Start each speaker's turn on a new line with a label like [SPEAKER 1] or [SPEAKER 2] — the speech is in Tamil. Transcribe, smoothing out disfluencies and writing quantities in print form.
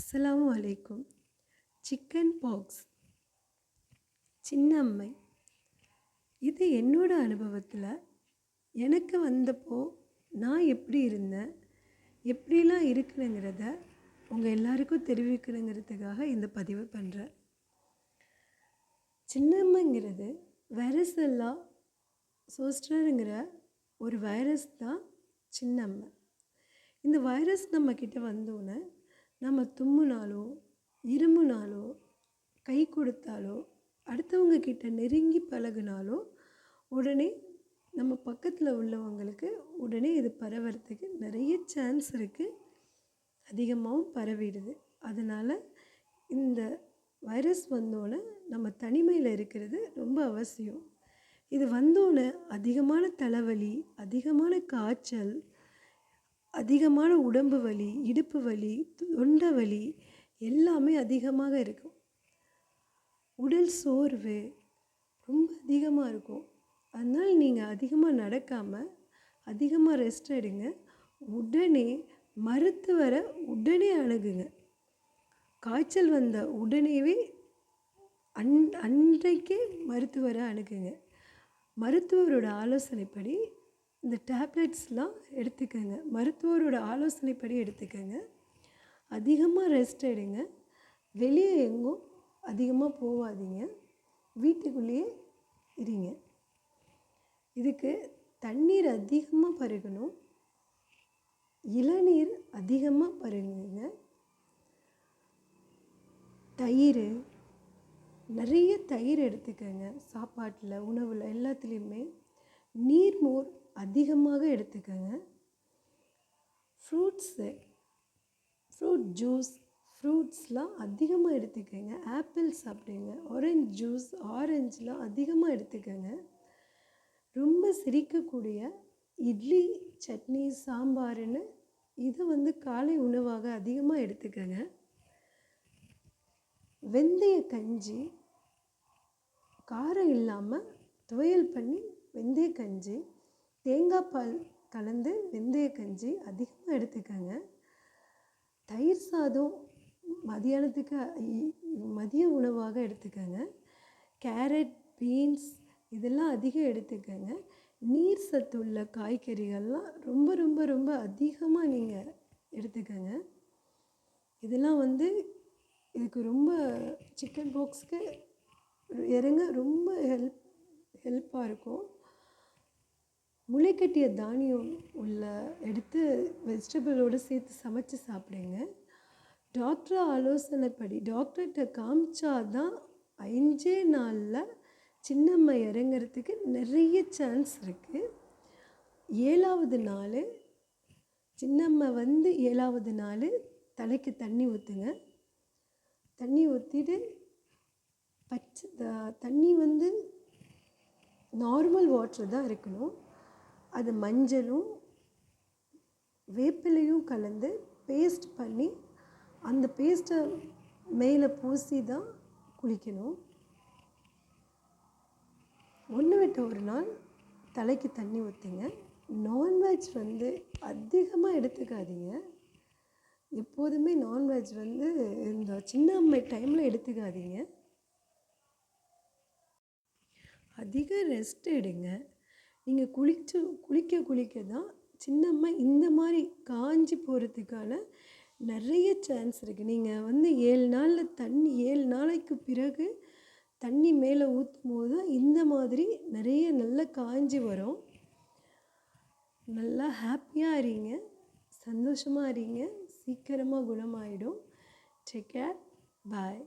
[SPEAKER 1] அஸ்ஸலாமு அலைக்கும். சிக்கன் பாக்ஸ், சின்னம்மை. இது என்னோட அனுபவத்தில் எனக்கு வந்தப்போ நான் எப்படி இருந்தேன், எப்படிலாம் இருக்குனுங்கிறத உங்கள் எல்லாருக்கும் தெரிவிக்கணுங்கிறதுக்காக இந்த பதிவு பண்ணுறேன். சின்னம்மைங்கிறது வைரஸெல்லா சோஸ்டருங்கிற ஒரு வைரஸ் தான் சின்னம்மை. இந்த வைரஸ் நம்மக்கிட்ட வந்தோன்னே நம்ம தும்முனாலோ இருமுனாலோ கை கொடுத்தாலோ அடுத்தவங்க கிட்ட நெருங்கி பழகுனாலோ உடனே நம்ம பக்கத்தில் உள்ளவங்களுக்கு உடனே இது பரவறதுக்கு நிறைய சான்ஸ் இருக்குது, அதிகமாகவும் பரவிடுது. அதனால் இந்த வைரஸ் வந்தோன்னே நம்ம தனிமையில் இருக்கிறது ரொம்ப அவசியம். இது வந்தோன்னே அதிகமான தலைவலி, அதிகமான காய்ச்சல், அதிகமான உடம்பு வலி, இடுப்பு வலி, தொண்டை வலி எல்லாமே அதிகமாக இருக்கும். உடல் சோர்வு ரொம்ப அதிகமாக இருக்கும். அதனால் நீங்கள் அதிகமாக நடக்காமல் அதிகமாக ரெஸ்ட் எடுங்க. உடனே மருத்துவரை உடனே அணுகுங்க. காய்ச்சல் வந்த உடனேவே அன்றைக்கே மருத்துவரை அணுகுங்க. மருத்துவரோட ஆலோசனைப்படி இந்த டேப்லெட்ஸ்லாம் எடுத்துக்கங்க. மருத்துவரோட ஆலோசனைப்படி எடுத்துக்கங்க. அதிகமாக ரெஸ்ட் எடுங்க. வெளியே எங்கும் அதிகமாக போகாதீங்க, வீட்டுக்குள்ளேயே இருங்க. இதுக்கு தண்ணீர் அதிகமாக பருகணும், இளநீர் அதிகமாக பருகுங்க. தயிர், நிறைய தயிர் எடுத்துக்கங்க. சாப்பாட்டில், உணவில் எல்லாத்துலேயுமே நீர்மோர் அதிகமாக எடுத்துக்கங்க. ஃப்ரூட் ஜூஸ், ஃப்ரூட்ஸ்லாம் அதிகமாக எடுத்துக்கங்க. ஆப்பிள் சாப்பிடுங்க. ஆரஞ்சு ஜூஸ், ஆரஞ்சுலாம் அதிகமாக எடுத்துக்கங்க. ரொம்ப சிரிக்கக்கூடிய இட்லி, சட்னி, சாம்பார்னு இதை காலை உணவாக அதிகமாக எடுத்துக்கங்க. வெந்தய கஞ்சி, காரம் இல்லாமல் துவையல் பண்ணி வெந்தய கஞ்சி, தேங்காய் பால் கலந்து வெந்தய கஞ்சி அதிகமாக எடுத்துக்கங்க. தயிர் சாதம் மதியானத்துக்கு மதிய உணவாக எடுத்துக்கங்க. கேரட், பீன்ஸ் இதெல்லாம் அதிகம் எடுத்துக்கங்க. நீர் சத்துள்ள காய்கறிகள்லாம் ரொம்ப ரொம்ப ரொம்ப அதிகமாக நீங்கள் எடுத்துக்கங்க. இதெல்லாம் இதுக்கு ரொம்ப சிக்கன் பாக்ஸ்க்கு இறங்க ரொம்ப ஹெல்ப்பாக இருக்கும். முளைக்கட்டிய தானியம் எடுத்து வெஜிடபிளோடு சேர்த்து சமைச்சு சாப்பிடுங்க. டாக்டர் ஆலோசனைப்படி டாக்டர்கிட்ட காமிச்சாதான் 5 நாளில் சின்னம்மை இறங்கிறதுக்கு நிறைய சான்ஸ் இருக்குது. 7வது நாள் சின்னம்மை 7வது நாள் தலைக்கு தண்ணி ஊற்றுங்க. தண்ணி ஊற்றிட்டு தண்ணி நார்மல் வாட்டர் தான் இருக்கணும். அது மஞ்சளும் வேப்பிலையும் கலந்து பேஸ்ட் பண்ணி அந்த பேஸ்ட்டை மேலே பூசி தான் குளிக்கணும். ஒன்று விட்டு ஒரு நாள் தலைக்கு தண்ணி ஊற்றுங்க. நான்வெஜ் அதிகமாக எடுத்துக்காதீங்க. எப்போதுமே நான்வெஜ் இந்த சின்னம்மை டைமில் எடுத்துக்காதீங்க. அதிக ரெஸ்ட் எடுங்க. நீங்கள் குளிக்க தான் சின்னம்மை இந்த மாதிரி காஞ்சி போகிறதுக்கான நிறைய சான்ஸ் இருக்குது. நீங்கள் 7 நாளில் 7 நாளைக்கு பிறகு தண்ணி மேலே ஊற்றும் போது தான் இந்த மாதிரி நிறைய நல்லா காஞ்சி வரும். நல்லா ஹாப்பியாக இருங்க, சந்தோஷமாக இருங்க. சீக்கிரமாக குணமாயிடும். Take care. பாய்.